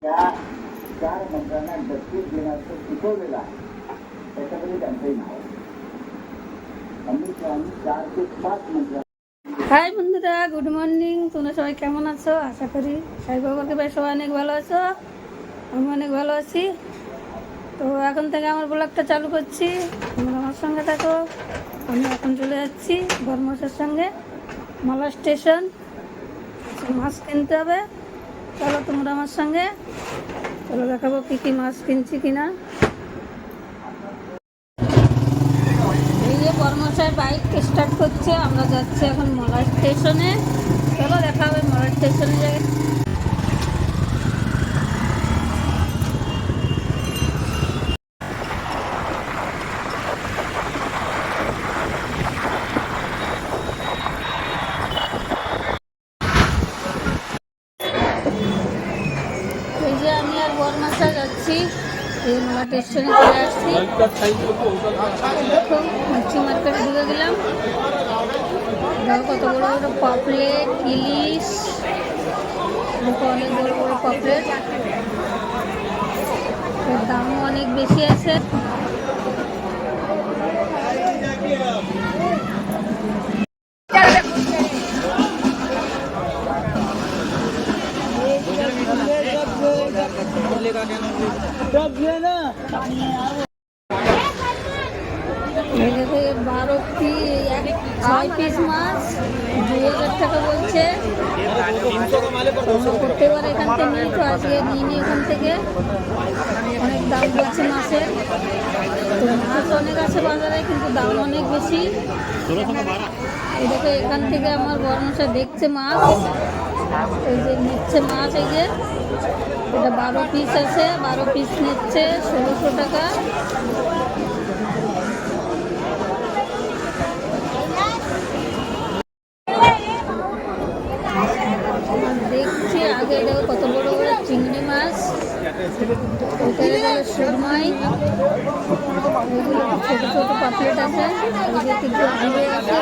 त्या 4 मंत्र्यांना दत्तक देण्याचं शिकवलेलं आहे, त्याच्यामध्ये त्यांचंही नाव आहे. अमित शहानी 4 ते 5 मंत्र्यांना। হাই বন্ধুরা, গুড মর্নিং। তোমরা সবাই কেমন আছো? আশা করি সাই বাবাকে ভাই সবাই অনেক ভালো আছো। আমি অনেক ভালো আছি। তো এখন থেকে আমার ব্লগটা চালু করছি, তোমরা আমার সঙ্গে থাকো। আমি এখন চলে যাচ্ছি বর্মশের সঙ্গে মালা স্টেশন, মাছ কিনতে হবে। চলো তোমরা আমার সঙ্গে, চলো দেখাবো কী কী মাছ কিনছি কিনা। এই যে বর্মশাই বাইক স্টার্ট করছে, আমরা যাচ্ছি এখন মালা স্টেশনে। চলো দেখা হবে মালা স্টেশনে যাই। এই যে আমি আর বর্মশাই যাচ্ছি, এই মালা স্টেশনে চলে আসছি। দেখো মাছি মার্কেটে ঢুকে গেলাম। দেখো কত বড় বড় পপলেট, ইলিশ, দেখো অনেক বড় বড় পপলেট, এর দামও অনেক বেশি আছে। এই দেখো 12 পিস 6 পিস মাছ 2000 টাকা বলছে। প্রত্যেকবার এখান থেকে নিই, তো আজকে নিয়ে নিই এখান থেকে। অনেক দাম বলছে মাছের, তো মাছ অনেক আছে বাজারে, কিন্তু দাম অনেক বেশি। এই দেখো এখান থেকে আমার বর্মশাই দেখছে মাছ, এই যে নিচ্ছে মাছ। এই যে এটা 12 পিস আছে, 12 পিস নিচ্ছে 1600 টাকা। দেখছি আগে দেখো কত বড় বড় চিংড়ি মাছ, ওইখানে গেল সুরমাই, ছোট ছোট পাপলেট আছে, ওই যে কিন্তু আলু আছে।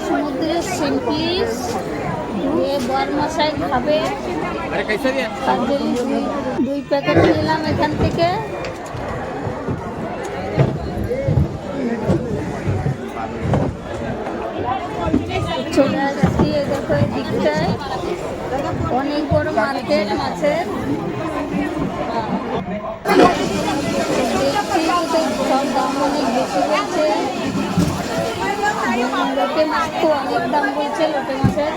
সমুদ্রের সিমপ্লিস বর্মশাই খাবে, তার জন্য 2 প্যাকেট নিলাম এখান থেকে। চলে আসছি দেখো এই দিকটায়, অনেক বড় মার্কেট মাছের। দেখছি সব দাম অনেক বেশি বলছে। লোটে মাছ তো অনেক দাম বলছে, লোটে মাছের।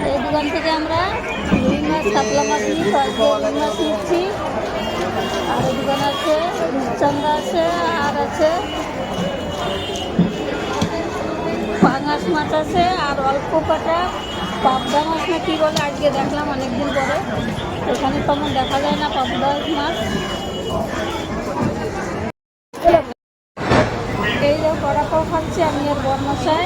এই দোকান থেকে আমরা রুই মাছ, কাতলা মাছ নিই, রুই মাছ নিচ্ছি। আর এই দোকান আছে রূপচাঁদা আছে, আর আছে পাঙাশ মাছ আছে, আর অল্প কাটা পাবদা মাছ না কি বলে, আজকে দেখলাম অনেকদিন পরে। এখানে তেমন দেখা যায় না পাবদা মাছ। এই যে বড়া পাও খাচ্ছি আমি আর বর্মশাই।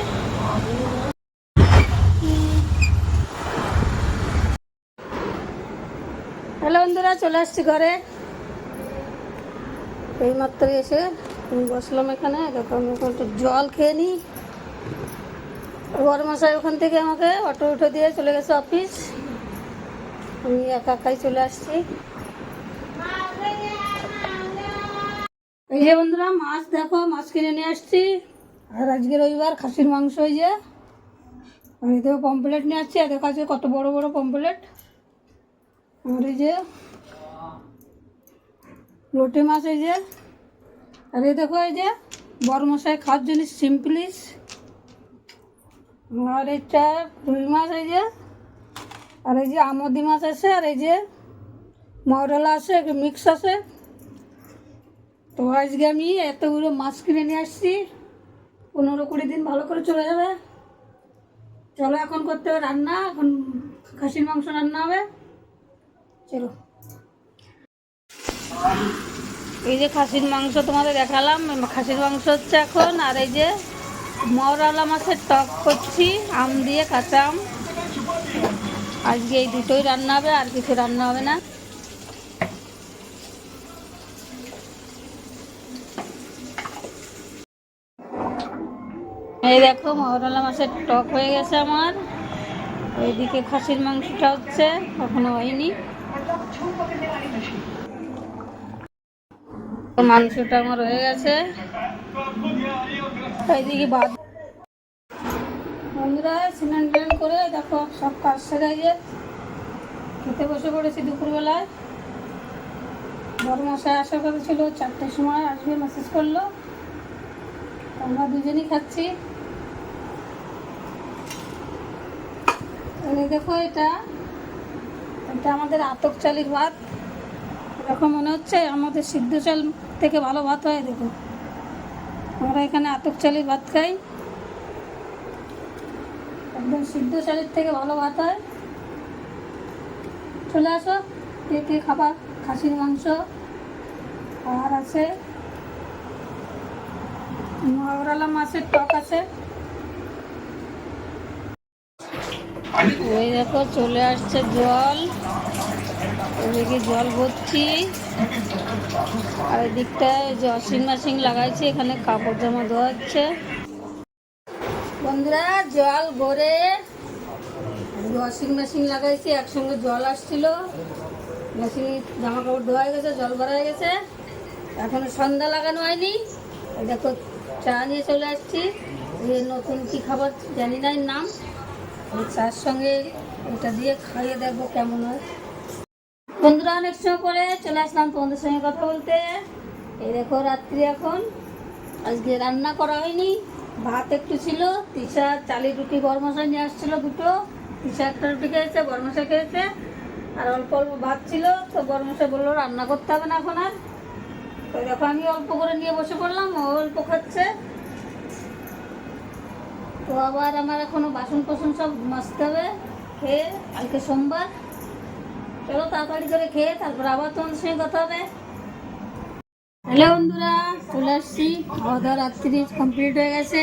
হ্যালো বন্ধুরা, চলে আসছি ঘরে। এইমাত্র এসে বসলাম এখানে। দেখো আমি এখন একটু জল খেয়ে নিই। বর্মশাই ওখান থেকে আমাকে অটো উঠে দিয়ে চলে গেছে অফিস, আমি একা একাই চলে আসছি। এই যে বন্ধুরা মাছ দেখো, মাছ কিনে নিয়ে আসছি। আর আজকে রবিবার, খাসির মাংস। এই যে আমি দেখো পমপ্লেট নিয়ে আসছি, আর দেখো আজকে কত বড় বড় পমপ্লেট। আর এই যে লোটে মাছ, এই যে। আর এই দেখো এই যে বর্মশাই খাওয়ার জন্য সিমপ্লিস। আর এটা রুই মাছ, এই যে। আর এই যে আমদি মাছ আছে, আর এই যে মৌরলা আছে, মিক্স আছে। তো আজকে আমি এতগুলো মাছ কিনে নিয়ে আসছি, 15-20 দিন ভালো করে চলে যাবে। চলো এখন করতে হবে রান্না, এখন খাসির মাংস রান্না হবে। চলো। এই যে খাসির মাংস তোমাদের দেখালাম, খাসির মাংস হচ্ছে এখন। আর এই যে মৌরলা মাছের টক করছি আম দিয়ে, কাঁচা আম। আজকে এই দুটোই রান্না হবে, আর কিছু রান্না হবে না। এই দেখো মহরলা মাছের টক হয়ে গেছে আমার। ওইদিকে খাসির মাংসটা হচ্ছে, এখনো হয়নি। মাংসটা আমার হয়ে গেছে। এইদিকে ভাত। বন্ধুরা স্নান টান করে দেখো সব কাজ সেরে গিয়ে খেতে বসে পড়েছি দুপুরবেলায়। বড় মশাই আসার কথা ছিল 4টের সময় আসবে, মেসেজ করলো। আমরা দুজনই খাচ্ছি। দেখো এটা আমাদের আতপ চালের ভাত। এরকম মনে হচ্ছে আমাদের সিদ্ধ চাল থেকে ভালো ভাত হয়। দেখো আমরা এখানে আতপ চালের ভাত খাই, একদম সিদ্ধ চালের থেকে ভালো ভাত হয়। চলে আসো, কে কে খাবার। খাসির মাংস আর আছে, মহরলা মাছের টক আছে। ওই দেখো চলে আসছে জল, ওদিকে জল ভরছি। আর এদিকটায় ওয়াশিং মেশিন লাগাইছি, এখানে কাপড় জামা ধোয়া হচ্ছে। বন্ধুরা জল ভরে ওয়াশিং মেশিন লাগাইছি, একসঙ্গে জল আসছিল, মেশিনে জামা কাপড় ধোয়া হয়ে গেছে, জল ভরা হয়ে গেছে। এখনো সন্ধ্যা লাগানো হয়নি। এই দেখো চা নিয়ে চলে আসছি। এই নতুন কি খাবার জানি না এর নাম, চার সঙ্গে এটা দিয়ে খাইয়ে দেখবো কেমন হয়। বন্ধুরা অনেক সময় পরে চলে আসলাম তোমাদের সঙ্গে কথা বলতে। এই দেখো রাত্রি এখন, আজকে রান্না করা হয়নি, ভাত একটু ছিল। তিশা চালের রুটি বরমশাই নিয়ে আসছিল দুটো, তিশা একটা রুটি খেয়েছে, বরমশাই খেয়েছে। আর অল্প অল্প ভাত ছিল, তো বরমশাই বললো রান্না করতে হবে না এখন আর। তো দেখো আমি অল্প করে নিয়ে বসে পড়লাম, ও অল্প খাচ্ছে। তো আবার আমার এখনো বাসন কোসন সব মাজতে হবে খেয়ে, কালকে সোমবার। চলো তাড়াতাড়ি করে খেয়ে তারপর আবার তোমাদের সঙ্গে কথা হবে। হ্যালো বন্ধুরা, চলে আসছি। খাওয়া দাওয়া রাত্রি কমপ্লিট হয়ে গেছে।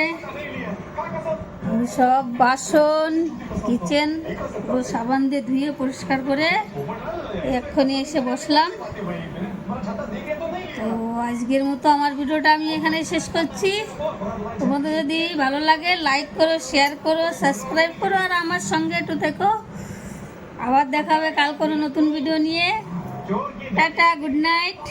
আমি সব বাসন কিচেন পুরো সাবান দিয়ে ধুয়ে পরিষ্কার করে এক্ষুনি এসে বসলাম। তো আজকের মতো আমার ভিডিওটা আমি এখানে শেষ করছি। তোমাদের যদি ভালো লাগে লাইক করো, শেয়ার করো, সাবস্ক্রাইব করো, আর আমার সঙ্গে একটু থেকো। আবার দেখা হবে কাল কোনো নতুন ভিডিও নিয়ে। Tata, good night.